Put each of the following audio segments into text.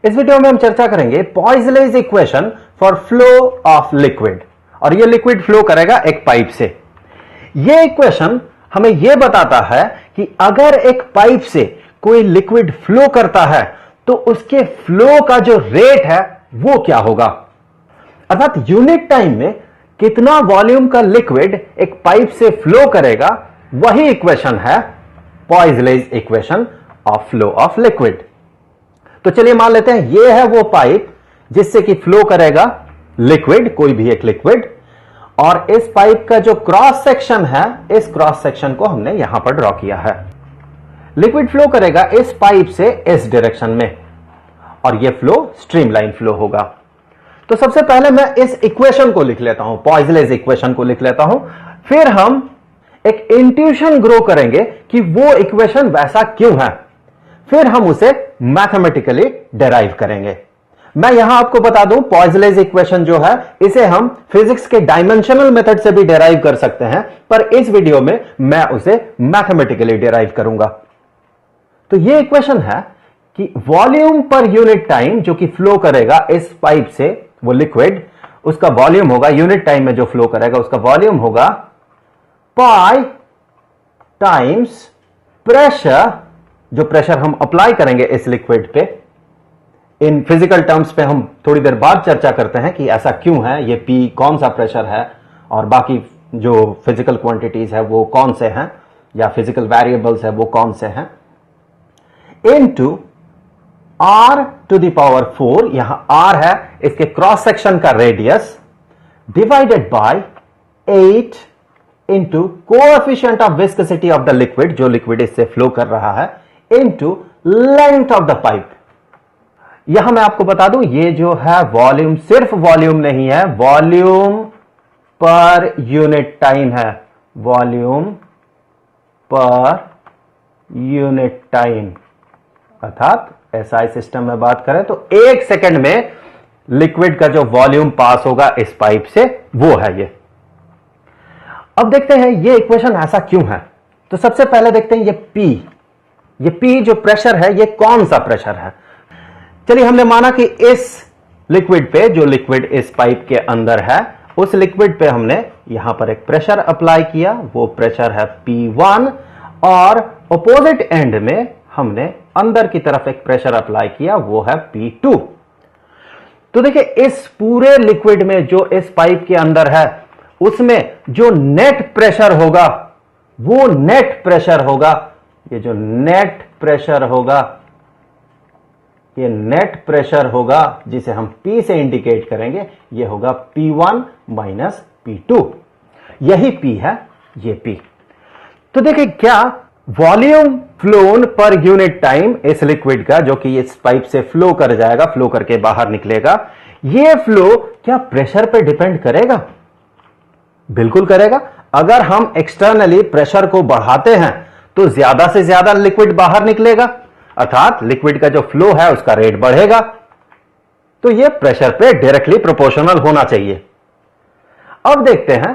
इस वीडियो में हम चर्चा करेंगे Poiseuille's equation for flow of liquid. और यह लिक्विड फ्लो करेगा एक पाइप से। यह इक्वेशन हमें यह बताता है कि अगर एक पाइप से कोई लिक्विड फ्लो करता है तो उसके फ्लो का जो रेट है वो क्या होगा, अर्थात यूनिट टाइम में कितना वॉल्यूम का लिक्विड एक पाइप से फ्लो करेगा, वही इक्वेशन है Poiseuille's equation of flow of liquid. तो चलिए मान लेते हैं यह है वो पाइप जिससे कि फ्लो करेगा लिक्विड, कोई भी एक लिक्विड, और इस पाइप का जो क्रॉस सेक्शन है, इस क्रॉस सेक्शन को हमने यहां पर ड्रॉ किया है। लिक्विड फ्लो करेगा इस पाइप से इस डायरेक्शन में और यह फ्लो स्ट्रीमलाइन फ्लो होगा। तो सबसे पहले मैं इस इक्वेशन को लिख लेता हूं, पॉइजलेज इक्वेशन को लिख लेता हूं, फिर हम एक इंट्यूशन ग्रो करेंगे कि वो इक्वेशन वैसा क्यों है, फिर हम उसे मैथमेटिकली डेराइव करेंगे। मैं यहां आपको बता दूं, पॉइजलेज इक्वेशन जो है इसे हम फिजिक्स के डायमेंशनल मेथड से भी डेराइव कर सकते हैं, पर इस वीडियो में मैं उसे मैथमेटिकली डेराइव करूंगा। तो यह इक्वेशन है कि वॉल्यूम पर यूनिट टाइम जो कि फ्लो करेगा इस पाइप से वो लिक्विड, उसका वॉल्यूम होगा, यूनिट टाइम में जो फ्लो करेगा उसका वॉल्यूम होगा पाई टाइम्स प्रेशर, जो प्रेशर हम अप्लाई करेंगे इस लिक्विड पे। इन फिजिकल टर्म्स पे हम थोड़ी देर बाद चर्चा करते हैं कि ऐसा क्यों है, ये P कौन सा प्रेशर है और बाकी जो फिजिकल क्वांटिटीज है वो कौन से हैं, या फिजिकल वेरिएबल्स है वो कौन से हैं, into R to the power 4, यहां R है इसके क्रॉस सेक्शन का radius, divided by 8 into coefficient of viscosity of the liquid, जो लिक्विड इससे फ्लो कर रहा है, into length of the pipe. यहां मैं आपको बता दूं ये जो है वॉल्यूम सिर्फ वॉल्यूम नहीं है, वॉल्यूम पर यूनिट टाइम है, वॉल्यूम पर यूनिट टाइम, अर्थात एसआई सिस्टम में बात करें तो एक सेकंड में लिक्विड का जो वॉल्यूम पास होगा इस पाइप से वो है ये। अब देखते हैं ये इक्वेशन ऐसा क्यों है। तो सबसे पहले देखते हैं ये P जो प्रेशर है ये कौन सा प्रेशर है। चलिए हमने माना कि इस लिक्विड पे, जो लिक्विड इस पाइप के अंदर है, उस लिक्विड पे हमने यहां पर एक प्रेशर अप्लाई किया, वो प्रेशर है P1, और अपोजिट एंड में हमने अंदर की तरफ एक प्रेशर अप्लाई किया, वो है P2। तो देखिए इस पूरे लिक्विड में जो इस पाइप के अंदर है उसमें जो नेट प्रेशर होगा वो नेट प्रेशर होगा, ये जो नेट प्रेशर होगा, ये नेट प्रेशर होगा जिसे हम P से इंडिकेट करेंगे, ये होगा P1 माइनस P2, यही P है, ये P। तो देखिए क्या volume flown per unit time इस लिक्विड का, जो कि इस पाइप से फ्लो कर जाएगा, फ्लो करके बाहर निकलेगा, ये फ्लो क्या प्रेशर पे डिपेंड करेगा? बिल्कुल करेगा। अगर हम एक्सटर्नली प्रेशर को बढ़ाते हैं तो ज्यादा से ज्यादा लिक्विड बाहर निकलेगा, अर्थात लिक्विड का जो फ्लो है उसका रेट बढ़ेगा। तो यह प्रेशर पे डायरेक्टली प्रोपोर्शनल होना चाहिए। अब देखते हैं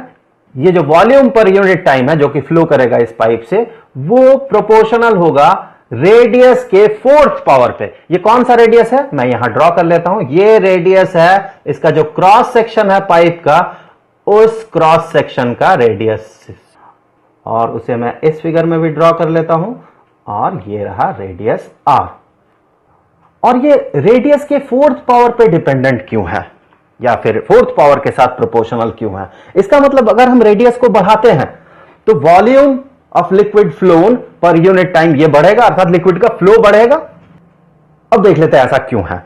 ये जो वॉल्यूम पर यूनिट टाइम है जो कि फ्लो करेगा इस पाइप से, वो प्रोपोर्शनल होगा रेडियस के 4th पावर पे। ये कौन सा रेडियस है मैं यहां ड्रॉ कर लेता हूं। ये रेडियस है इसका जो क्रॉस सेक्शन है पाइप का, उस क्रॉस सेक्शन का रेडियस, और उसे मैं इस फिगर में भी ड्रॉ कर लेता हूं, और ये रहा रेडियस R। और ये रेडियस के 4th पावर पे डिपेंडेंट क्यों है, या फिर 4th पावर के साथ प्रोपोर्शनल क्यों है? इसका मतलब अगर हम रेडियस को बढ़ाते हैं तो volume of liquid phloem per unit time ये बढ़ेगा, अर्थात लिक्विड का फ्लो बढ़ेगा। अब देख लेते हैं ऐसा क्यों है।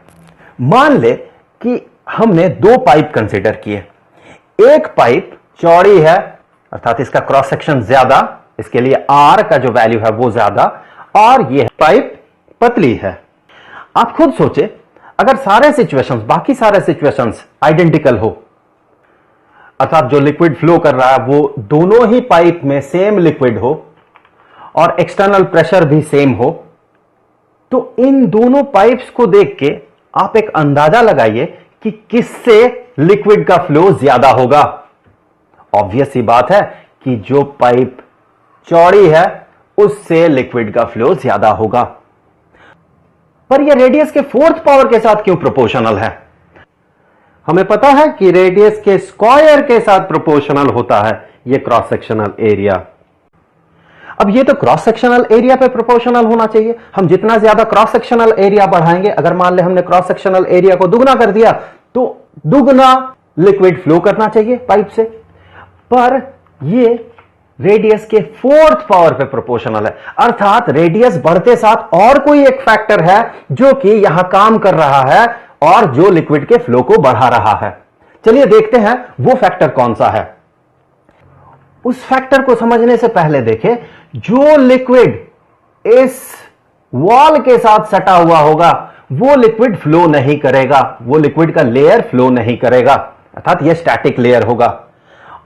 मान ले कि हमने दो पाइप कंसीडर किए, एक पाइप चौड़ी है, अर्थात इसका क्रॉस सेक्शन ज्यादा, इसके लिए R का जो वैल्यू है वो ज्यादा, और यह पाइप पतली है। आप खुद सोचे अगर सारे सिचुएशंस, बाकी सारे सिचुएशंस आइडेंटिकल हो, अर्थात जो लिक्विड फ्लो कर रहा है वो दोनों ही पाइप में सेम लिक्विड हो और एक्सटर्नल प्रेशर भी सेम हो, तो इन दोनों पाइप्स को देख के आप एक अंदाजा लगाइए कि किससे लिक्विड का फ्लो ज्यादा होगा। ऑब्वियस सी बात है कि जो पाइप चौड़ी है उससे लिक्विड का फ्लो ज्यादा होगा। पर यह रेडियस के फोर्थ पावर के साथ क्यों प्रोपोर्शनल है? हमें पता है कि रेडियस के स्क्वायर के साथ प्रोपोर्शनल होता है यह क्रॉस सेक्शनल एरिया। अब ये तो क्रॉस सेक्शनल एरिया पे प्रोपोर्शनल होना चाहिए। हम जितना ज्यादा क्रॉस सेक्शनल एरिया बढ़ाएंगे, अगर मान ले हमने क्रॉस सेक्शनल एरिया को दुगना कर दिया तो दुगना लिक्विड फ्लो करना चाहिए पाइप से, पर ये रेडियस के फोर्थ पावर पे प्रोपोर्शनल है। अर्थात रेडियस बढ़ते साथ और कोई एक फैक्टर है जो कि यहां काम कर रहा है और जो लिक्विड के फ्लो को बढ़ा रहा है। चलिए देखते हैं वो फैक्टर कौन सा है। उस फैक्टर को समझने से पहले देखें, जो लिक्विड इस वॉल के साथ सटा हुआ होगा वो लिक्विड फ्लो नहीं करेगा, वो लिक्विड का लेयर फ्लो नहीं करेगा, अर्थात यह स्टैटिक लेयर होगा।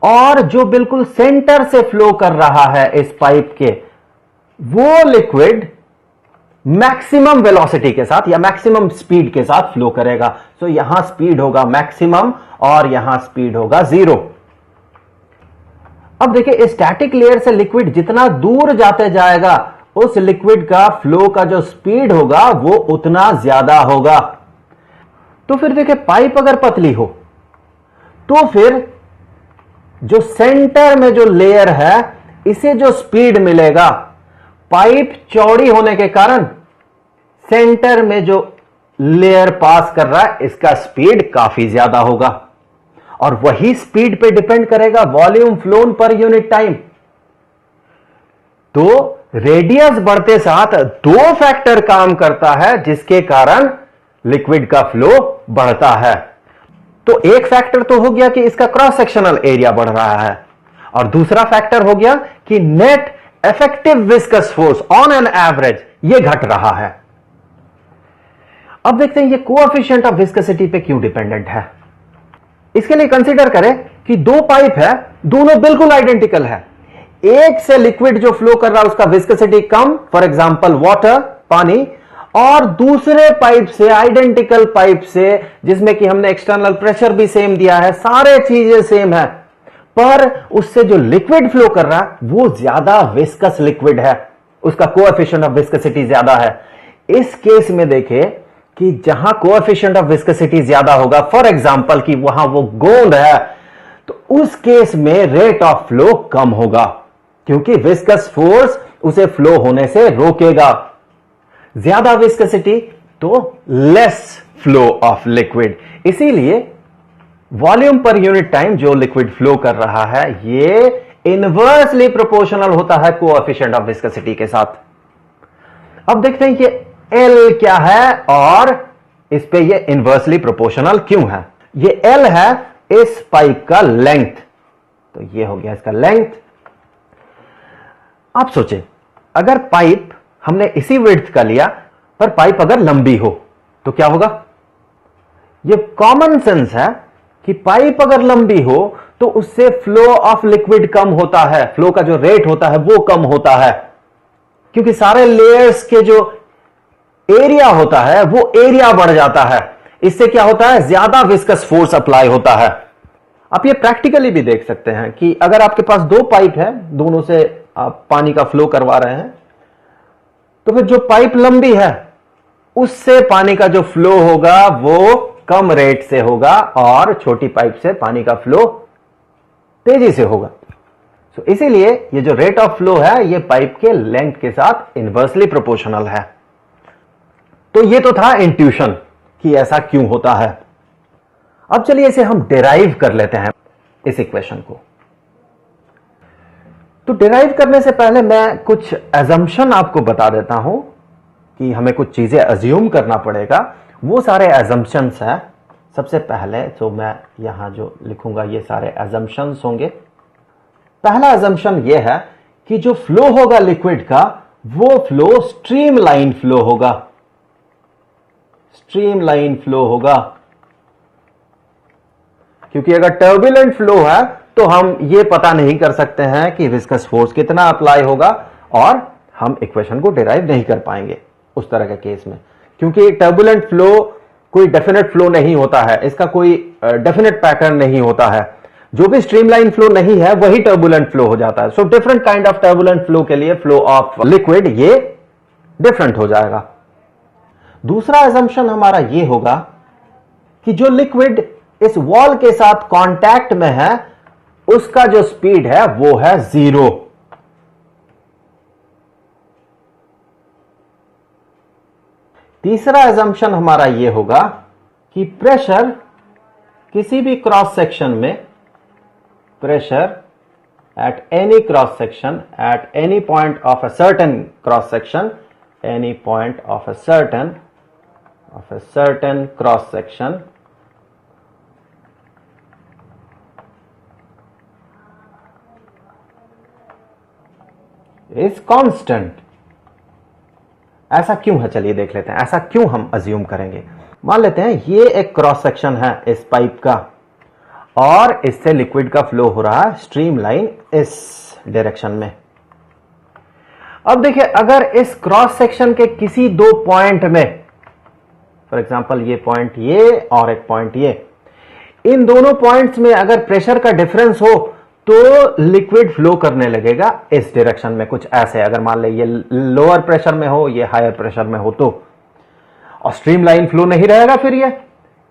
और जो बिल्कुल सेंटर से फ्लो कर रहा है इस पाइप के, वो लिक्विड मैक्सिमम वेलोसिटी के साथ या मैक्सिमम स्पीड के साथ फ्लो करेगा। सो यहां स्पीड होगा मैक्सिमम और यहां स्पीड होगा 0। अब देखिए, स्टैटिक लेयर से लिक्विड जितना दूर जाते जाएगा उस लिक्विड का फ्लो का जो स्पीड होगा वो उतना ज्यादा होगा। तो फिर देखिए, पाइप अगर पतली हो तो फिर जो सेंटर में जो लेयर है इसे जो स्पीड मिलेगा, पाइप चौड़ी होने के कारण सेंटर में जो लेयर पास कर रहा है इसका स्पीड काफी ज्यादा होगा और वही स्पीड पे डिपेंड करेगा volume flown per unit time. तो रेडियस बढ़ते साथ दो फैक्टर काम करता है जिसके कारण लिक्विड का फ्लो बढ़ता है। तो एक फैक्टर तो हो गया कि इसका क्रॉस सेक्शनल एरिया बढ़ रहा है और दूसरा फैक्टर हो गया कि net effective viscous force on an average ये घट रहा है। अब देखते हैं ये कोएफिशिएंट ऑफ विस्कोसिटी पे क्यों डिपेंडेंट है। इसके लिए कंसीडर करें कि दो पाइप है, दोनों बिल्कुल आइडेंटिकल है। एक से लिक्विड जो फ्लो कर रहा है उसका viscosity come, for example water, पानी, और दूसरे पाइप से, आइडेंटिकल पाइप से जिसमें कि हमने एक्सटर्नल प्रेशर भी सेम दिया है, सारे चीजें सेम है, पर उससे जो लिक्विड फ्लो कर रहा है वो ज्यादा विस्कस लिक्विड है, उसका कोएफिशिएंट ऑफ विस्कोसिटी ज्यादा है। इस केस में देखें कि जहां कोएफिशिएंट ऑफ विस्कोसिटी ज्यादा होगा, फॉर एग्जांपल कि वहां वो गोंद है, तो उस केस में रेट ऑफ फ्लो कम होगा क्योंकि विस्कस फोर्स उसे फ्लो होने से रोकेगा। ज्यादा विस्कोसिटी तो लेस फ्लो ऑफ लिक्विड, इसीलिए वॉल्यूम पर यूनिट टाइम जो लिक्विड फ्लो कर रहा है ये इनवर्सली प्रोपोर्शनल होता है कोएफिशिएंट ऑफ विस्कोसिटी के साथ। अब देखते हैं ये L क्या है और इस पे ये इनवर्सली प्रोपोर्शनल क्यों है। ये L है इस पाइप का लेंथ, तो ये हो गया इसका लेंथ। आप सोचें, अगर पाइप हमने इसी विड्थ का लिया पर पाइप अगर लंबी हो तो क्या होगा। ये कॉमन सेंस है कि पाइप अगर लंबी हो तो उससे फ्लो ऑफ लिक्विड कम होता है, फ्लो का जो रेट होता है वो कम होता है क्योंकि सारे लेयर्स के जो एरिया होता है वो एरिया बढ़ जाता है। इससे क्या होता है, ज्यादा विस्कस फोर्स अप्लाई होता है। आप ये प्रैक्टिकली भी देख सकते हैं कि अगर आपके पास दो पाइप है, दोनों से आप पानी का फ्लो करवा रहे हैं, तो फिर जो पाइप लंबी है उससे पानी का जो फ्लो होगा वो कम रेट से होगा और छोटी पाइप से पानी का फ्लो तेजी से होगा। तो इसीलिए ये जो रेट ऑफ फ्लो है ये पाइप के लेंथ के साथ इनवर्सली प्रोपोर्शनल है। तो ये तो था इंट्यूशन कि ऐसा क्यों होता है। अब चलिए इसे हम डिराइव कर लेते हैं इस इक्वेशन को। तो डिराइव करने से पहले मैं कुछ एजम्पशन आपको बता देता हूं कि हमें कुछ चीजें अज्यूम करना पड़ेगा। वो सारे एजम्पशंस हैं। सबसे पहले तो मैं यहां जो लिखूंगा ये सारे एजम्पशंस होंगे। पहला एजम्पशन ये है कि जो फ्लो होगा लिक्विड का वो फ्लो स्ट्रीमलाइन फ्लो होगा, स्ट्रीमलाइन फ्लो होगा। क्योंकि अगर टर्बुलेंट फ्लो है तो हम ये पता नहीं कर सकते हैं कि विस्कस फोर्स कितना अप्लाई होगा और हम इक्वेशन को डिराइव नहीं कर पाएंगे उस तरह के केस में, क्योंकि टर्बुलेंट फ्लो कोई डेफिनेट फ्लो नहीं होता है, इसका कोई डेफिनेट पैटर्न नहीं होता है। जो भी स्ट्रीमलाइन फ्लो नहीं है वही टर्बुलेंट फ्लो हो जाता है। So different kind of turbulent flow के लिए फ्लो ऑफ लिक्विड ये डिफरेंट हो जाएगा। दूसरा assumption हमारा ये होगा कि जो लिक्विड इस वॉल के साथ कांटेक्ट में है उसका जो स्पीड है वो है 0। तीसरा assumption हमारा ये होगा कि प्रेशर किसी भी क्रॉस सेक्शन में, pressure at any cross section, at any point of a certain cross section, any point of a certain cross section is constant। ऐसा क्यों है, चलिए देख लेते हैं ऐसा क्यों हम अज्यूम करेंगे। मान लेते हैं ये एक क्रॉस सेक्शन है इस पाइप का और इससे लिक्विड का फ्लो हो रहा है स्ट्रीम लाइन इस डायरेक्शन में। अब देखिए अगर इस क्रॉस सेक्शन के किसी दो पॉइंट में, फॉर एग्जांपल ये पॉइंट ये और एक पॉइंट ये, इन दोनों पॉइंट्स में अगर प्रेशर का डिफरेंस हो तो लिक्विड फ्लो करने लगेगा इस डायरेक्शन में, कुछ ऐसे। अगर मान ले ये लोअर प्रेशर में हो, ये हायर प्रेशर में हो तो, और स्ट्रीम लाइन फ्लो नहीं रहेगा फिर ये।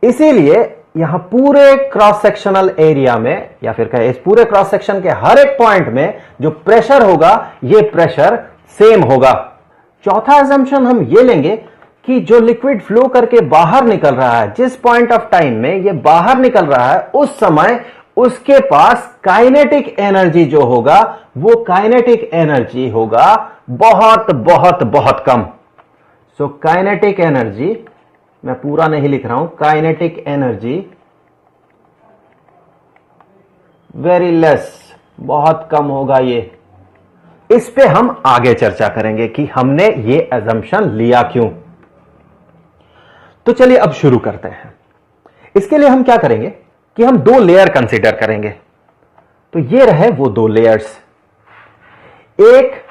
इसीलिए यहां पूरे क्रॉस सेक्शनल एरिया में, या फिर कहे इस पूरे क्रॉस सेक्शन के हर एक पॉइंट में जो प्रेशर होगा ये प्रेशर सेम होगा। चौथा assumption हम ये लेंगे कि जो लिक्विड फ्लो करके बाहर निकल रहा है, जिस पॉइंट ऑफ टाइम में ये बाहर निकल रहा है उस समय उसके पास काइनेटिक एनर्जी जो होगा वो काइनेटिक एनर्जी होगा बहुत बहुत बहुत कम। सो काइनेटिक एनर्जी, मैं पूरा नहीं लिख रहा हूं, काइनेटिक एनर्जी वेरी लेस, बहुत कम होगा ये। इस पे हम आगे चर्चा करेंगे कि हमने ये अजम्पशन लिया क्यों। तो चलिए अब शुरू करते हैं। इसके लिए हम क्या करेंगे कि हम दो लेयर कंसीडर करेंगे। तो ये रहे वो दो लेयर्स, एक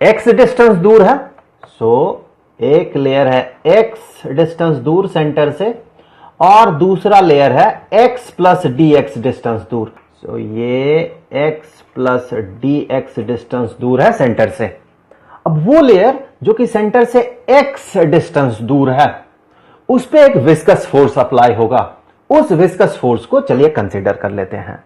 x डिस्टेंस दूर है, सो एक लेयर है x डिस्टेंस दूर सेंटर से, और दूसरा लेयर है x प्लस dx डिस्टेंस दूर। सो ये x प्लस dx डिस्टेंस दूर है सेंटर से। अब वो लेयर जो कि सेंटर से x डिस्टेंस दूर है उस पे एक विस्कस फोर्स अप्लाई होगा। उस विस्कस फोर्स को चलिए कंसीडर कर लेते हैं।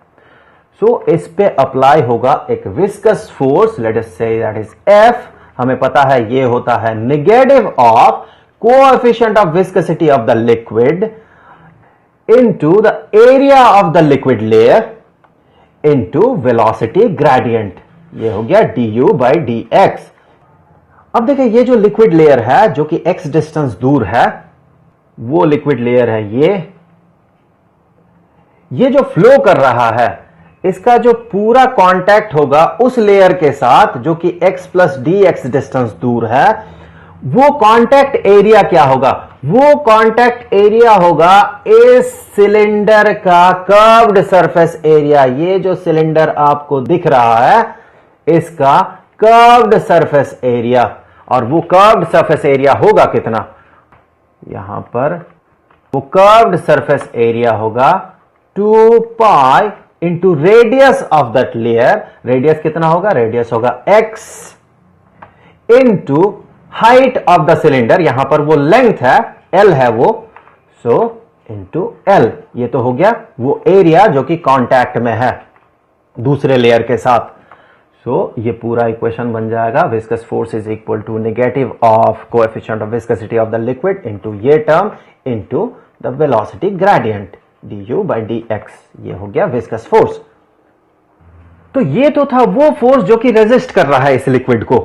सो इस पे अप्लाई होगा एक viscous force, let us say that is F। हमें पता है ये होता है negative of coefficient of viscosity of the liquid into the area of the liquid layer into velocity gradient. ये हो गया du by dx। अब देखिए ये जो लिक्विड लेयर है जो कि x डिस्टेंस दूर है, वो लिक्विड लेयर है ये जो फ्लो कर रहा है इसका जो पूरा कांटेक्ट होगा उस लेयर के साथ जो कि x प्लस dx डिस्टेंस दूर है, वो कांटेक्ट एरिया क्या होगा? वो कांटेक्ट एरिया होगा इस सिलेंडर का कर्व्ड सरफेस एरिया। ये जो सिलेंडर आपको दिख रहा है इसका कर्व्ड सरफेस एरिया, और वो कर्व्ड सरफेस एरिया होगा कितना? यहां पर वो कर्व्ड सरफेस एरिया होगा 2 pi into radius of that layer. Radius कितना होगा? रेडियस होगा x into height of the cylinder. यहां पर वो लेंथ है, l है वो, सो इंटू l। ये तो हो गया वो एरिया जो कि कांटेक्ट में है दूसरे लेयर के साथ। सो ये पूरा इक्वेशन बन जाएगा viscous force is equal to negative of coefficient of viscosity of the liquid into ये term into the velocity gradient du by dx। ये हो गया विस्कस फोर्स। तो ये तो था वो फोर्स जो कि रेजिस्ट कर रहा है इस लिक्विड को।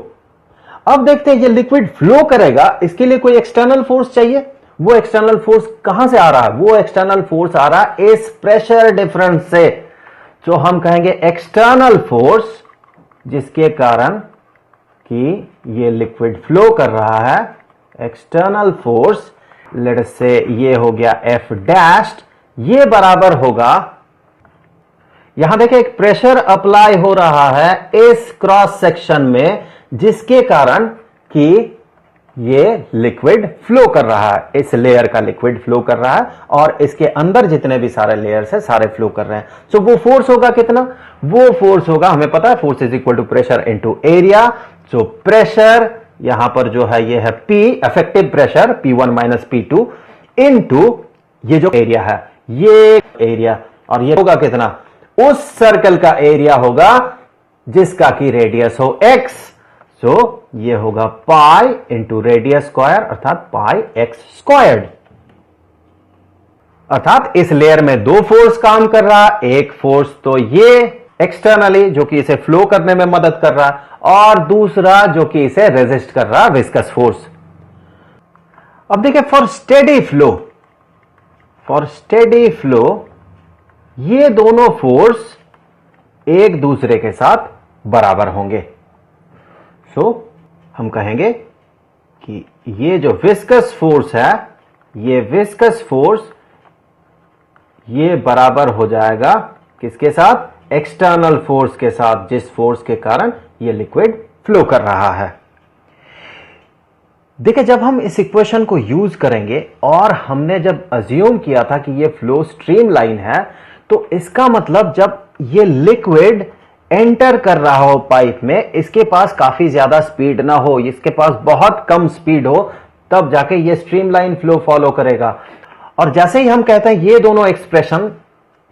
अब देखते हैं ये लिक्विड फ्लो करेगा, इसके लिए कोई एक्सटर्नल फोर्स चाहिए। वो एक्सटर्नल फोर्स कहां से आ रहा है? वो एक्सटर्नल फोर्स आ रहा है इस प्रेशर डिफरेंस से, जो हम कहेंगे एक्सटर्नल फोर्स, जिसके कारण कि ये लिक्विड फ्लो कर रहा है। एक्सटर्नल फोर्स लेट अस से ये हो गया F डैश्ड, ये बराबर होगा, यहां देखिए एक प्रेशर अप्लाई हो रहा है इस क्रॉस सेक्शन में, जिसके कारण कि ये लिक्विड फ्लो कर रहा है, इस लेयर का लिक्विड फ्लो कर रहा है, और इसके अंदर जितने भी सारे लेयर्स है सारे फ्लो कर रहे हैं। सो वो फोर्स होगा कितना? वो फोर्स होगा, हमें पता है force is equal to pressure into area. So pressure यहां पर जो है ये है P effective pressure P1 minus P2 into ये जो एरिया है, ये एरिया, और ये होगा कितना, उस सर्कल का एरिया होगा जिसका की रेडियस हो x। सो ये होगा पाई इंटू रेडियस स्क्वायर अर्थात पाई x स्क्वायर्ड। अर्थात इस लेयर में दो फोर्स काम कर रहा, एक फोर्स तो ये एक्सटर्नली जो कि इसे फ्लो करने में मदद कर रहा, और दूसरा जो कि इसे रेजिस्ट कर रहा, विस्कस फोर्स। अब देखिए फॉर स्टेडी फ्लो ये दोनों फोर्स एक दूसरे के साथ बराबर होंगे। सो हम कहेंगे कि ये जो विस्कस फोर्स है, ये विस्कस फोर्स ये बराबर हो जाएगा किसके साथ, एक्सटर्नल फोर्स के साथ, जिस फोर्स के कारण ये लिक्विड फ्लो कर रहा है। देखिए जब हम इस इक्वेशन को यूज करेंगे और हमने जब अज्यूम किया था कि ये फ्लो स्ट्रीम लाइन है, तो इसका मतलब जब ये लिक्विड एंटर कर रहा हो पाइप में, इसके पास काफी ज्यादा स्पीड ना हो, इसके पास बहुत कम स्पीड हो, तब जाके ये स्ट्रीमलाइन फ्लो फॉलो करेगा। और जैसे ही हम कहते हैं ये दोनों एक्सप्रेशन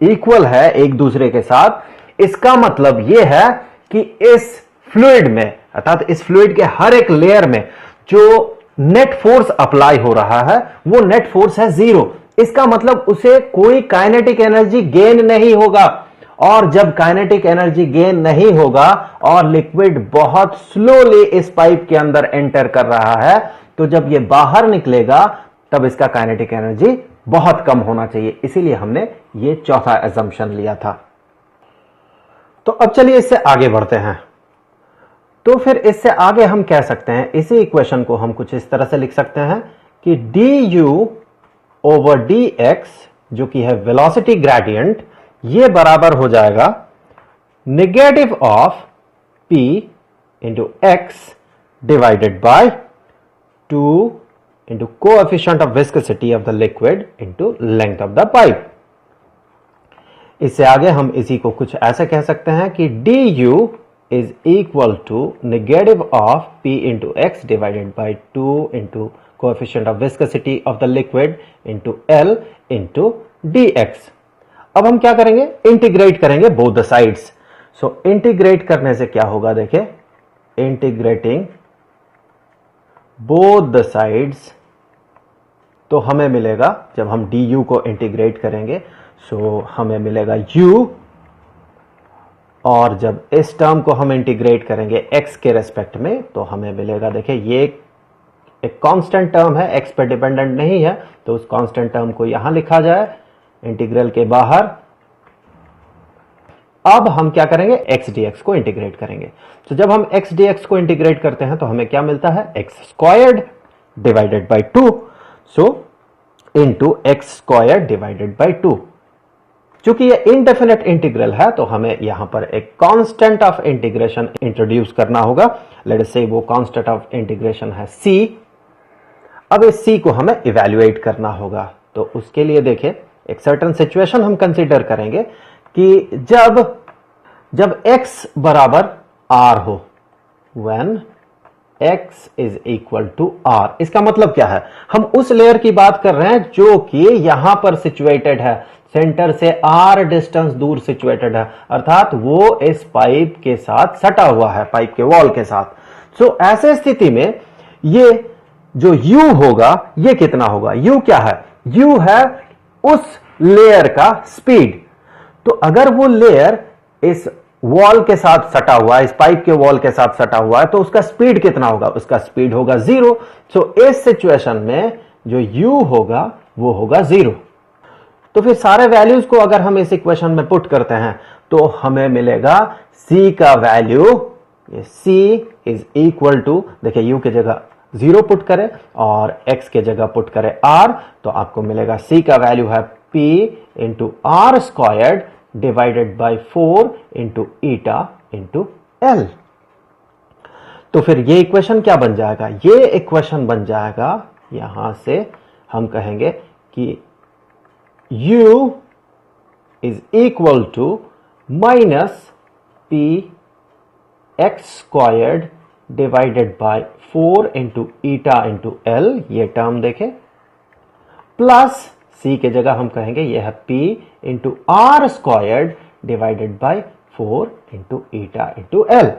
इक्वल है एक दूसरे के साथ, इसका मतलब ये है कि इस फ्लूइड में, अर्थात इस फ्लूइड के हर एक लेयर में जो नेट फोर्स अप्लाई हो रहा है वो नेट फोर्स है 0। इसका मतलब उसे कोई काइनेटिक एनर्जी गेन नहीं होगा, और जब काइनेटिक एनर्जी गेन नहीं होगा और लिक्विड बहुत स्लोली इस पाइप के अंदर एंटर कर रहा है, तो जब ये बाहर निकलेगा तब इसका काइनेटिक एनर्जी बहुत कम होना चाहिए। इसीलिए हमने ये चौथा असम्पशन लिया था। तो अब चलिए इससे आगे बढ़ते हैं। तो फिर इससे आगे हम कह सकते हैं, इसी इक्वेशन को हम कुछ इस तरह से लिख सकते हैं कि du ओवर dx जो कि है वेलोसिटी ग्रेडियंट, ये बराबर हो जाएगा negative of p into x divided by 2 into coefficient of viscosity of the liquid into length of the pipe. इससे आगे हम इसी को कुछ ऐसे कह सकते हैं कि du is equal to negative of p into x divided by 2 into coefficient of viscosity of the liquid into L into dx। अब हम क्या करेंगे, इंटीग्रेट करेंगे both the sides. So integrate करने से क्या होगा, देखिए इंटीग्रेटिंग बोथ द साइड्स, तो हमें मिलेगा, जब हम du को इंटीग्रेट करेंगे सो हमें मिलेगा u, और जब इस टर्म को हम इंटीग्रेट करेंगे x के रेस्पेक्ट में तो हमें मिलेगा, देखिए ये एक कांस्टेंट टर्म है, x पे डिपेंडेंट नहीं है, तो उस कांस्टेंट टर्म को यहां लिखा जाए इंटीग्रल के बाहर। अब हम क्या करेंगे, x dx को इंटीग्रेट करेंगे। तो जब हम x dx को इंटीग्रेट करते हैं तो हमें क्या मिलता है, x squared divided by 2, so into x squared divided by 2। चूंकि ये इनडेफिनेट इंटीग्रल है तो हमें यहां पर एक कांस्टेंट ऑफ इंटीग्रेशन इंट्रोड्यूस करना होगा। लेट अस से वो कांस्टेंट ऑफ इंटीग्रेशन है c। अब इस c को हमें इवैल्यूएट करना होगा, तो उसके लिए देखिए एक सर्टेन सिचुएशन हम कंसीडर करेंगे कि जब x बराबर r हो, when x is equal to r। इसका मतलब क्या है, हम उस लेयर की बात कर रहे हैं जो कि यहां पर सिचुएटेड है, सेंटर से r डिस्टेंस दूर सिचुएटेड है, अर्थात वो इस पाइप के साथ सटा हुआ है, पाइप के वॉल के साथ। सो ऐसे स्थिति में ये जो u होगा ये कितना होगा, u क्या है, u है उस लेयर का स्पीड। तो अगर वो लेयर इस वॉल के साथ सटा हुआ है, इस पाइप के वॉल के साथ सटा हुआ है, तो उसका स्पीड कितना होगा, उसका स्पीड होगा 0। सो इस सिचुएशन में जो u होगा वो होगा 0। तो फिर सारे वैल्यूज को अगर हम इस इक्वेशन में पुट करते हैं तो हमें मिलेगा c का वैल्यू, ये c इज इक्वल टू, देखिए u की जगह 0 पुट करें और x के जगह पुट करें r, तो आपको मिलेगा c का वैल्यू है p into R squared divided by 4 into eta into L. तो फिर ये इक्वेशन क्या बन जाएगा, ये इक्वेशन बन जाएगा, यहां से हम कहेंगे कि u is equal to minus p x squared divided by 4 into eta into L, ये टर्म देखें, प्लस c के जगह हम कहेंगे यह है p into R squared divided by 4 into eta into L.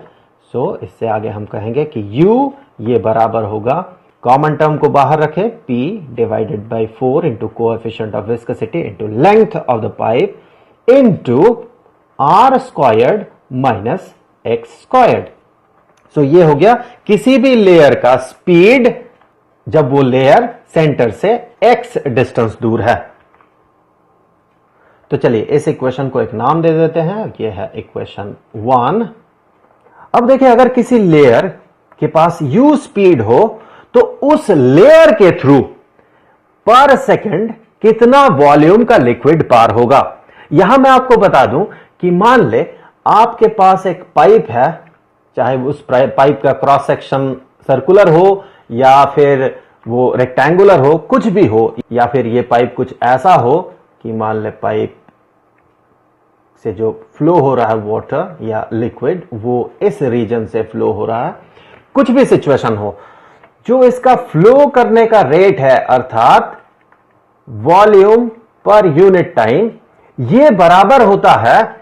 So इससे आगे हम कहेंगे कि u ये बराबर होगा, कॉमन टर्म को बाहर रखें, p divided by 4 into coefficient of viscosity into length of the pipe into R squared minus X squared. So ये हो गया किसी भी लेयर का स्पीड जब वो लेयर सेंटर से x डिस्टेंस दूर है। तो चलिए इस इक्वेशन को एक नाम दे देते हैं, ये है इक्वेशन 1। अब देखिए अगर किसी लेयर के पास u स्पीड हो तो उस लेयर के थ्रू पर सेकंड कितना वॉल्यूम का लिक्विड पार होगा। यहां मैं आपको बता दूं कि मान ले आपके पास एक पाइप है, चाहे उस पाइप का क्रॉस सेक्शन सर्कुलर हो या फिर वो रेक्टेंगुलर हो, कुछ भी हो, या फिर ये पाइप कुछ ऐसा हो कि मान ले पाइप से जो फ्लो हो रहा है वाटर या लिक्विड वो इस रीजन से फ्लो हो रहा है, कुछ भी सिचुएशन हो, जो इसका फ्लो करने का रेट है अर्थात वॉल्यूम पर यूनिट टाइम, ये बराबर होता है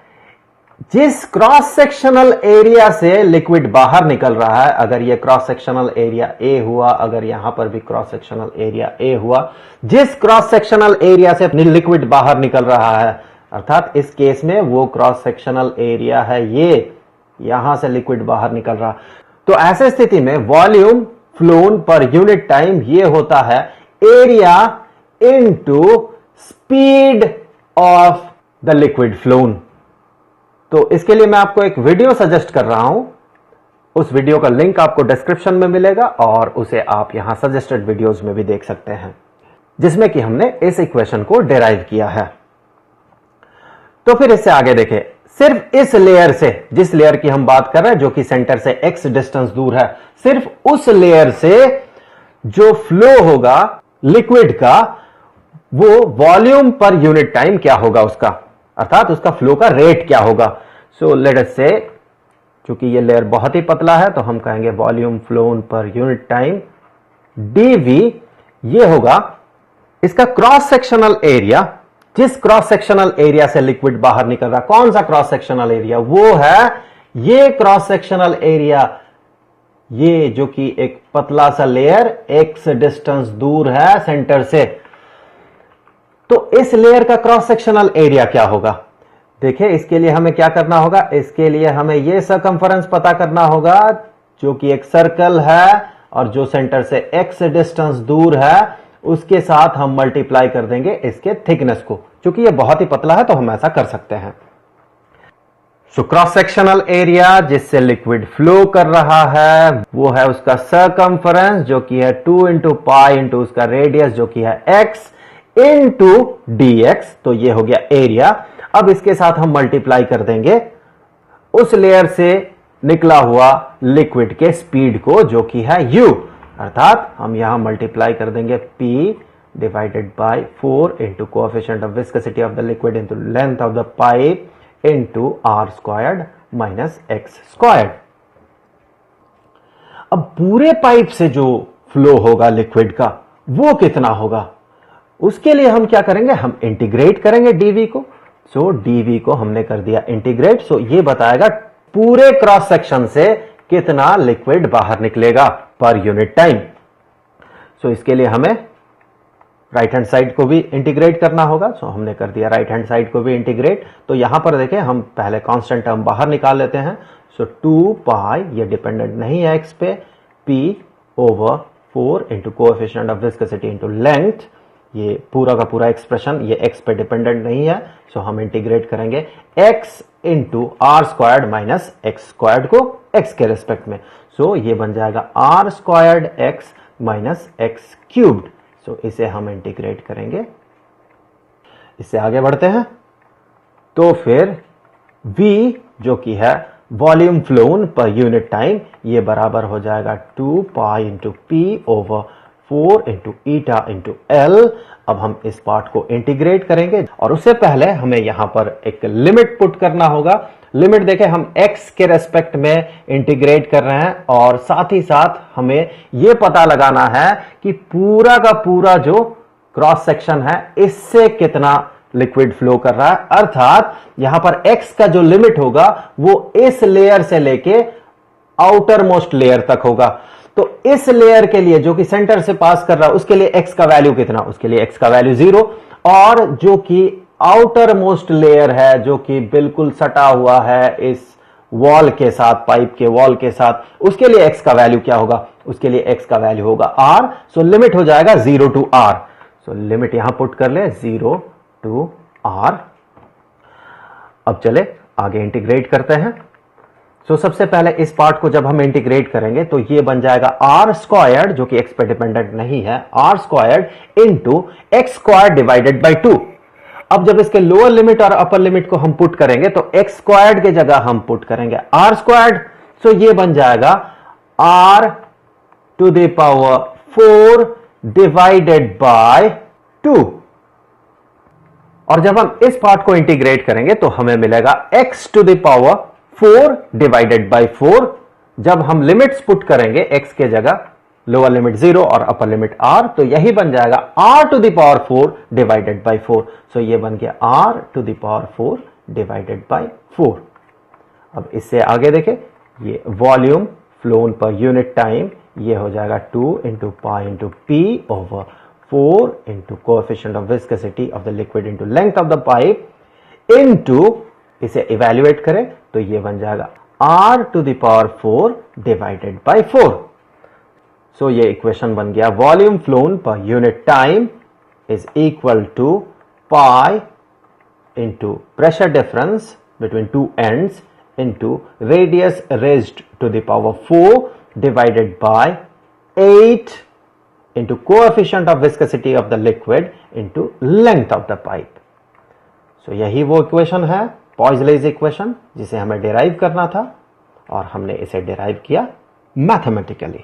जिस क्रॉस सेक्शनल एरिया से लिक्विड बाहर निकल रहा है। अगर ये क्रॉस सेक्शनल एरिया ए हुआ, अगर यहां पर भी क्रॉस सेक्शनल एरिया ए हुआ, जिस क्रॉस सेक्शनल एरिया से लिक्विड बाहर निकल रहा है, अर्थात इस केस में वो क्रॉस सेक्शनल एरिया है ये, यहां से लिक्विड बाहर निकल रहा। तो ऐसे स्थिति में volume flown per unit time ये होता है area into speed of the liquid phloem. तो इसके लिए मैं आपको एक वीडियो सजेस्ट कर रहा हूं, उस वीडियो का लिंक आपको डिस्क्रिप्शन में मिलेगा और उसे आप यहां सजेस्टेड वीडियोस में भी देख सकते हैं, जिसमें कि हमने इस इक्वेशन को डिराइव किया है। तो फिर इससे आगे देखें, सिर्फ इस लेयर से, जिस लेयर की हम बात कर रहे हैं जो कि सेंटर से x डिस्टेंस दूर है, सिर्फ उस लेयर से जो फ्लो होगा लिक्विड का, वो वॉल्यूम पर यूनिट टाइम क्या होगा उसका, अर्थात उसका फ्लो का रेट क्या होगा। सो लेट अस से, चूंकि ये लेयर बहुत ही पतला है तो हम कहेंगे volume flown per unit time dv, ये होगा इसका क्रॉस सेक्शनल एरिया, जिस क्रॉस सेक्शनल एरिया से लिक्विड बाहर निकल रहा, कौन सा क्रॉस सेक्शनल एरिया, वो है ये क्रॉस सेक्शनल एरिया, ये जो कि एक पतला सा लेयर x डिस्टेंस दूर है सेंटर से। तो इस लेयर का क्रॉस सेक्शनल एरिया क्या होगा। देखिए इसके लिए हमें क्या करना होगा, इसके लिए हमें यह सरकमफरेंस पता करना होगा जो कि एक सर्कल है और जो सेंटर से x डिस्टेंस दूर है उसके साथ हम मल्टीप्लाई कर देंगे इसके थिकनेस को। क्योंकि ये बहुत ही पतला है तो हम ऐसा कर सकते हैं। सो क्रॉस सेक्शनल एरिया जिससे लिक्विड फ्लो कर रहा है वो है उसका सरकमफरेंस जो कि है 2 इंटू पाई इंटू उसका रेडियस जो कि है x इंटू dx। तो ये हो गया एरिया। अब इसके साथ हम मल्टीप्लाई कर देंगे उस लेयर से निकला हुआ लिक्विड के स्पीड को जो कि है u, अर्थात हम यहां मल्टीप्लाई कर देंगे p divided by 4 into coefficient of viscosity of the liquid into length of the pipe into R squared minus X squared. अब पूरे पाइप से जो फ्लो होगा लिक्विड का वो कितना होगा, उसके लिए हम क्या करेंगे, हम इंटीग्रेट करेंगे dv को। सो dv को हमने कर दिया इंटीग्रेट। सो ये बताएगा पूरे क्रॉस सेक्शन से कितना लिक्विड बाहर निकलेगा पर यूनिट टाइम। सो इसके लिए हमें राइट हैंड साइड को भी इंटीग्रेट करना होगा। सो हमने कर दिया राइट हैंड साइड को भी इंटीग्रेट। तो यहां पर देखें हम पहले कांस्टेंट टर्म बाहर निकाल लेते हैं। सो 2 पाई, ये डिपेंडेंट नहीं है x पे, p over 4 into coefficient of viscosity into length, ये पूरा का पूरा एक्सप्रेशन ये x पे डिपेंडेंट नहीं है। सो हम इंटीग्रेट करेंगे x into R squared minus X squared को x के रेस्पेक्ट में। सो ये बन जाएगा R squared x minus X cubed. So इसे हम इंटीग्रेट करेंगे। इससे आगे बढ़ते हैं तो फिर v जो कि है volume flown per unit time, ये बराबर हो जाएगा 2 पाई into P over 4 into eta into L. अब हम इस पार्ट को इंटीग्रेट करेंगे और उससे पहले हमें यहां पर एक लिमिट पुट करना होगा। लिमिट देखें, हम x के रेस्पेक्ट में इंटीग्रेट कर रहे हैं और साथ ही साथ हमें यह पता लगाना है कि पूरा का पूरा जो क्रॉस सेक्शन है इससे कितना लिक्विड फ्लो कर रहा है। अर्थात यहां पर x का जो लिमिट होगा वो इस लेयर से लेके आउटर मोस्ट लेयर तक होगा। तो इस लेयर के लिए जो कि सेंटर से पास कर रहा है उसके लिए x का वैल्यू कितना, उसके लिए x का वैल्यू 0, और जो कि आउटर मोस्ट लेयर है जो कि बिल्कुल सटा हुआ है इस वॉल के साथ, पाइप के वॉल के साथ, उसके लिए x का वैल्यू क्या होगा, उसके लिए x का वैल्यू होगा r। सो लिमिट हो जाएगा 0 टू r। सो लिमिट यहां पुट कर ले 0 टू r। अब चले आगे इंटीग्रेट करते हैं। तो सबसे पहले इस पार्ट को जब हम इंटीग्रेट करेंगे तो ये बन जाएगा आर स्क्वायर्ड, जो कि एक्स पे डिपेंडेंट नहीं है, R squared into X squared divided by 2। अब जब इसके लोअर लिमिट और अपर लिमिट को हम पुट करेंगे तो एक्स स्क्वायर्ड की जगह हम पुट करेंगे आर स्क्वायर्ड। सो ये बन जाएगा R to the power 4 divided by 2। और जब हम इस पार्ट को इंटीग्रेट करेंगे तो हमें मिलेगा x to the power 4 divided by 4। जब हम लिमिट्स पुट करेंगे x के जगह, लोअर लिमिट 0 और अपर लिमिट r, तो यही बन जाएगा r to the power 4 divided by 4। सो ये बन गया r to the power 4 divided by 4। अब इससे आगे देखें, ये volume flown per unit time, ये हो जाएगा 2 into pi into P over 4 into coefficient of viscosity of the liquid into length of the pipe into, इसे इवेल्युएट करें तो ये बन जाएगा r to the power 4 divided by 4। सो ये इक्वेशन बन गया, volume flown per unit time is equal to pi into pressure difference between two ends into radius raised to the power 4 divided by 8 into coefficient of viscosity of the liquid into length of the pipe. So यही वो equation है, पॉइज़लेज equation, जिसे हमें derive करना था और हमने इसे डिराइव किया मैथमेटिकली।